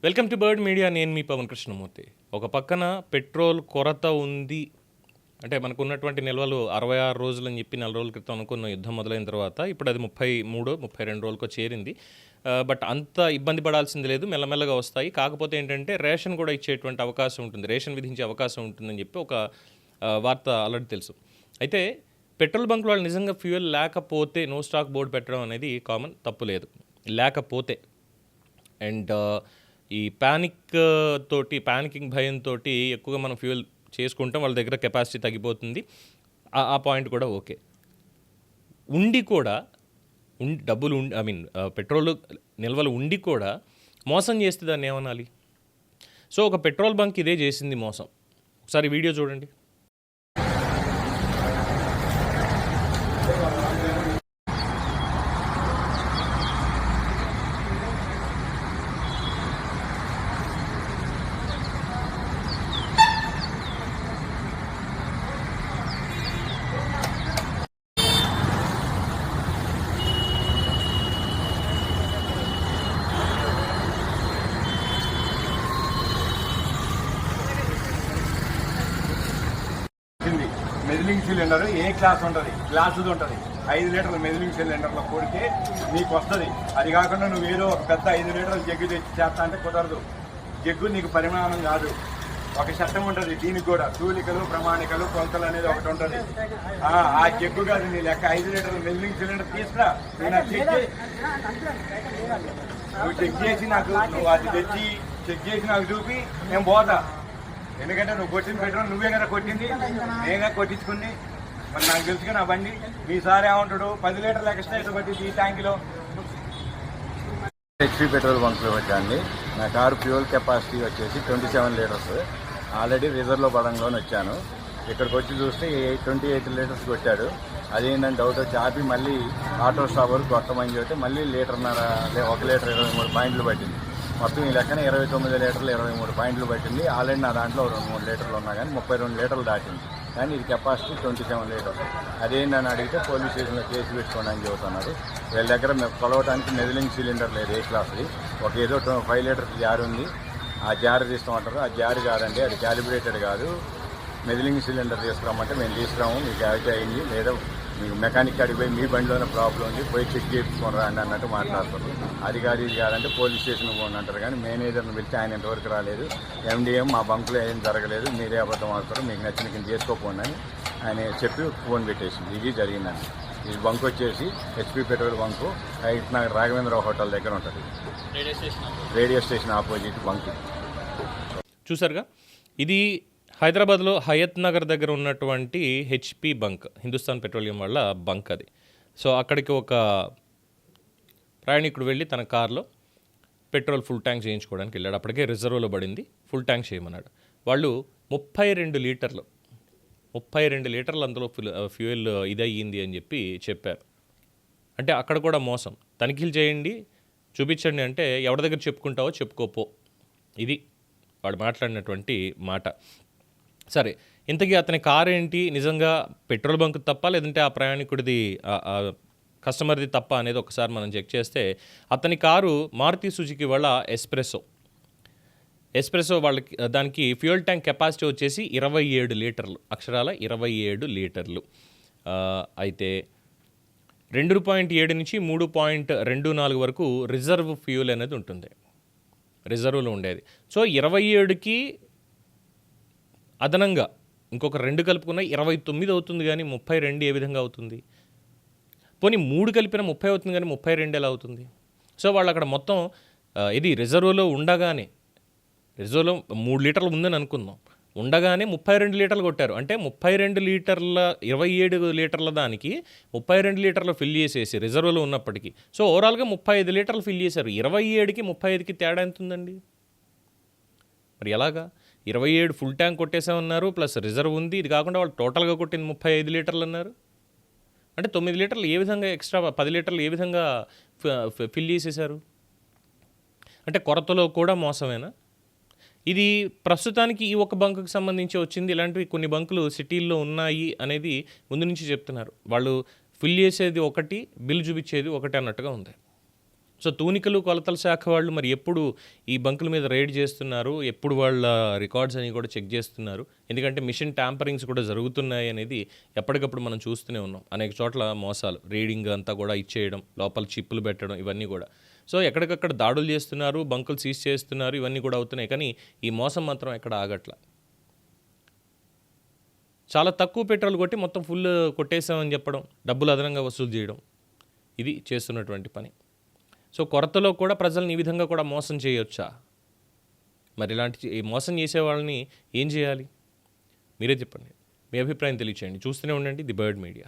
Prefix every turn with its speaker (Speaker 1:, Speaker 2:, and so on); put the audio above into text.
Speaker 1: Welcome to bird media. నేను మీ పవన్ కృష్ణమూర్తి. ఒక పక్కన పెట్రోల్ కొరత ఉంది అంటే మనకు ఉన్నటువంటి నిల్వలు 66 రోజులు అని చెప్పి 4 రోజుల క్రితం అనుకున్న యుద్ధం మొదలైన తర్వాత ఇప్పుడు అది 32 రోజులకో చేరింది. బట్ అంత ఇబ్బంది పడాల్సింది లేదు, మెల్లమెల్లగా వస్తాయి. కాకపోతే ఏంటంటే రేషన్ కూడా ఇచ్చేటువంటి అవకాశం ఉంటుంది, రేషన్ విధించే అవకాశం ఉంటుందని చెప్పి ఒక వార్త ఆల్రెడీ తెలుసు. అయితే పెట్రోల్ బంక్ వాళ్ళు నిజంగా ఫ్యూయల్ లేకపోతే నో స్టాక్ బోర్డు పెట్టడం అనేది కామన్, తప్పు లేదు. లేకపోతే అండ్ ఈ ప్యానికింగ్ భయంతో ఎక్కువగా మనం ఫ్యూయల్ చేసుకుంటాం, వాళ్ళ దగ్గర కెపాసిటీ తగ్గిపోతుంది. ఆ పాయింట్ కూడా ఓకే. ఉండి కూడా డబ్బులు పెట్రోల్ నిల్వలు ఉండి కూడా మోసం చేస్తే దాన్ని ఏమనాలి? సో ఒక పెట్రోల్ బంక్ ఇదే చేసింది మోసం. ఒకసారి వీడియో చూడండి.
Speaker 2: మెదిలింగ్ సిలిండర్ ఏ క్లాస్ ఉంటుంది, గ్లాసుది ఉంటుంది. 5 లీటర్ల మెదిలింగ్ సిలిండర్లో కొడితే నీకు వస్తుంది. అది కాకుండా నువ్వు ఏదో ఒక పెద్ద 5 లీటర్ల జగ్గు తెచ్చి చేస్తా అంటే కుదరదు. జగ్గు నీకు పరిమాణం కాదు, ఒక చట్టం ఉంటుంది. దీనికి కూడా తూలికలు, ప్రమాణికలు, కొలతలు అనేది ఒకటి ఉంటుంది. ఆ జగ్గు కాదు నీ లెక్క. 5 లీటర్ల మెదిలింగ్ సిలిండర్ తీసుకురా, నువ్వు చెక్ చేసి నాకు, నువ్వు అది తెచ్చి చెక్ చేసి నాకు చూపి నేను పోతా. ఎందుకంటే నువ్వు కొట్టిన పెట్రోల్ నువ్వే కదా కొట్టింది, నేనే కొట్టించుకుని. మరి నాకు తెలుసుగా నా బండి. మీ సార్ ఏమంటాడు, 10 లీటర్లు ఎక్స్ట్రా ఇటు పట్టింది ఈ ట్యాంకులో.
Speaker 3: HP petrol బంక్లో వచ్చాండి. నా కారు ఫ్యూయల్ కెపాసిటీ వచ్చేసి 27 లీటర్స్. ఆల్రెడీ రిజర్వ్లో పడంలోనే వచ్చాను. ఇక్కడికి వచ్చి చూస్తే 28 లీటర్స్ కొట్టాడు. అదేంటంటే డౌట్ వచ్చి ఆపి మళ్ళీ ఆటో స్టాప్ వరకు కొట్టమని చెబితే మళ్ళీ 1 లీటర్ 23 పాయింట్లు పట్టింది. మొత్తం ఈ లెక్కన 29 లీటర్లు 23 పాయింట్లు పట్టింది. ఆల్రెడీ నా దాంట్లో 2-3 లీటర్లు ఉన్నా కానీ 32 లీటర్లు దాటింది. కానీ ఇది కెపాసిటీ 27 లీటర్స్. అదేంటని అడిగితే పోలీస్ స్టేషన్లో కేసు పెట్టుకోండి అని చెబుతున్నారు. వీళ్ళ దగ్గర కొలవడానికి మెదిలింగ్ సిలిండర్ లేదు ఏ క్లాస్ది. ఒక ఏదో 5 లీటర్స్ జార్ ఉంది, ఆ జార్ తీసుకోమంటారు. ఆ జార్ కాదండి, అది క్యాలిబ్రేటెడ్ కాదు. మెదిలింగ్ సిలిండర్ తీసుకురామంటే మేము తీసుకురాము, మీకు యాక్ట్ అయింది లేదా మీకు మెకానిక్ కాడికి పోయి మీ బండిలోనే ప్రాబ్లం ఉంది, పోయి చెక్ చేయించుకోండి రండి అన్నట్టు మాట్లాడతారు. అది కాదు ఇది కాదంటే పోలీస్ స్టేషన్కి పోండి అంటారు. కానీ మేనేజర్ని పిలిచి ఆయన ఇంతవరకు రాలేదు, ఎండిఎం మా బంకులో ఏం జరగలేదు, మీరే అబద్ధం ఆడతారు, మీకు నచ్చిన కింద చేసుకోపోండి అని ఆయన చెప్పి ఫోన్ పెట్టేసింది. ఇది జరిగిందండి. ఈ బంక్ వచ్చేసి HP petrol bunk height Nagar Raghavendra hotel దగ్గర ఉంటుంది, రేడియో స్టేషన్ ఆపోజిట్ బంక్.
Speaker 1: చూసారుగా, ఇది హైదరాబాద్లో హయత్ నగర్ దగ్గర ఉన్నటువంటి హెచ్పి బంక్, హిందుస్థాన్ పెట్రోలియం వాళ్ళ బంక్ అది. సో అక్కడికి ఒక ప్రయాణికుడు వెళ్ళి తన కార్లో పెట్రోల్ ఫుల్ ట్యాంక్ చేయించుకోవడానికి వెళ్ళాడు. అప్పటికే రిజర్వ్లో పడింది, ఫుల్ ట్యాంక్ చేయమన్నాడు. వాళ్ళు 32 లీటర్లు అందులో ఫ్యూయల్ ఇదయ్యింది అని చెప్పారు. అంటే అక్కడ కూడా మోసం. తనిఖీలు చేయండి, చూపించండి అంటే ఎవరి దగ్గర చెప్పుకుంటావో చెప్పుకోపో. ఇది వాడు మాట్లాడినటువంటి మాట. సరే, ఇంతకీ అతని కారు ఏంటి, నిజంగా పెట్రోల్ బంక్ తప్ప లేదంటే ఆ ప్రయాణికుడిది కస్టమర్ది తప్ప అనేది ఒకసారి మనం చెక్ చేస్తే అతని కారు మారుతి సుజుకి వాళ్ళ ఎస్ప్రెసో వాళ్ళకి. దానికి ఫ్యూయల్ ట్యాంక్ కెపాసిటీ వచ్చేసి 27 లీటర్లు, అక్షరాల 27 లీటర్లు. అయితే 2.7 నుంచి 3.24 వరకు రిజర్వ్ ఫ్యూయల్ అనేది ఉంటుంది, రిజర్వ్లో ఉండేది. సో 27కి అదనంగా ఇంకొక 2 కలుపుకున్న 29 అవుతుంది. కానీ 32 ఏ విధంగా అవుతుంది? పోనీ 3 కలిపిన 30 అవుతుంది, కానీ 32 ఎలా అవుతుంది? సో వాళ్ళు అక్కడ మొత్తం ఇది రిజర్వ్లో ఉండగానే, రిజర్వ్లో 3 లీటర్లు ఉందని అనుకుందాం, ఉండగానే 32 లీటర్లు కొట్టారు. అంటే 32 లీటర్ల 27 లీటర్ల దానికి 32 లీటర్లు ఫిల్ చేసేసి రిజర్వ్లో ఉన్నప్పటికీ, సో ఓవరాల్గా 35 లీటర్లు ఫిల్ చేశారు. 27కి 35కి తేడా ఎంత ఉందండి? మరి ఎలాగా? 27 ఫుల్ ట్యాంక్ కొట్టేసామన్నారు, ప్లస్ రిజర్వ్ ఉంది. ఇది కాకుండా వాళ్ళు టోటల్గా కొట్టింది 35 లీటర్లు అన్నారు. అంటే 9 లీటర్లు ఏ విధంగా ఎక్స్ట్రా 10 లీటర్లు ఏ విధంగా ఫిల్ చేసేశారు? అంటే కొరతలో కూడా మోసమేనా? ఇది ప్రస్తుతానికి ఈ ఒక బంకుకి సంబంధించి వచ్చింది. ఇలాంటివి కొన్ని బంకులు సిటీల్లో ఉన్నాయి అనేది ముందు నుంచి చెప్తున్నారు. వాళ్ళు ఫిల్ చేసేది ఒకటి, బిల్ చూపించేది ఒకటి అన్నట్టుగా ఉంది. సో తూనికలు కొలతల శాఖ వాళ్ళు మరి ఎప్పుడు ఈ బంకుల మీద రైడ్ చేస్తున్నారు, ఎప్పుడు వాళ్ళ రికార్డ్స్ అని కూడా చెక్ చేస్తున్నారు? ఎందుకంటే మిషన్ ట్యాంపరింగ్స్ కూడా జరుగుతున్నాయి అనేది ఎప్పటికప్పుడు మనం చూస్తూనే ఉన్నాం. అనేక చోట్ల మోసాలు, రీడింగ్ అంతా కూడా ఇచ్చేయడం, లోపల చిప్పులు పెట్టడం, ఇవన్నీ కూడా. సో ఎక్కడికక్కడ దాడులు చేస్తున్నారు, బంకులు సీజ్ చేస్తున్నారు, ఇవన్నీ కూడా అవుతున్నాయి. కానీ ఈ మోసం మాత్రం ఎక్కడ ఆగట్లా. చాలా తక్కువ పెట్రోల్ కొట్టి మొత్తం ఫుల్ కొట్టేసామని చెప్పడం, డబ్బులు అదనంగా వసూలు చేయడం, ఇది చేస్తున్నటువంటి పని. సో కొరతలో కూడా ప్రజల్ని ఈ విధంగా కూడా మోసం చేయొచ్చా? మరి ఇలాంటి ఈ మోసం చేసే వాళ్ళని ఏం చేయాలి? మీరే చెప్పండి. మీ అభిప్రాయం తెలియచేయండి. చూస్తూనే ఉండండి ది బర్డ్ మీడియా.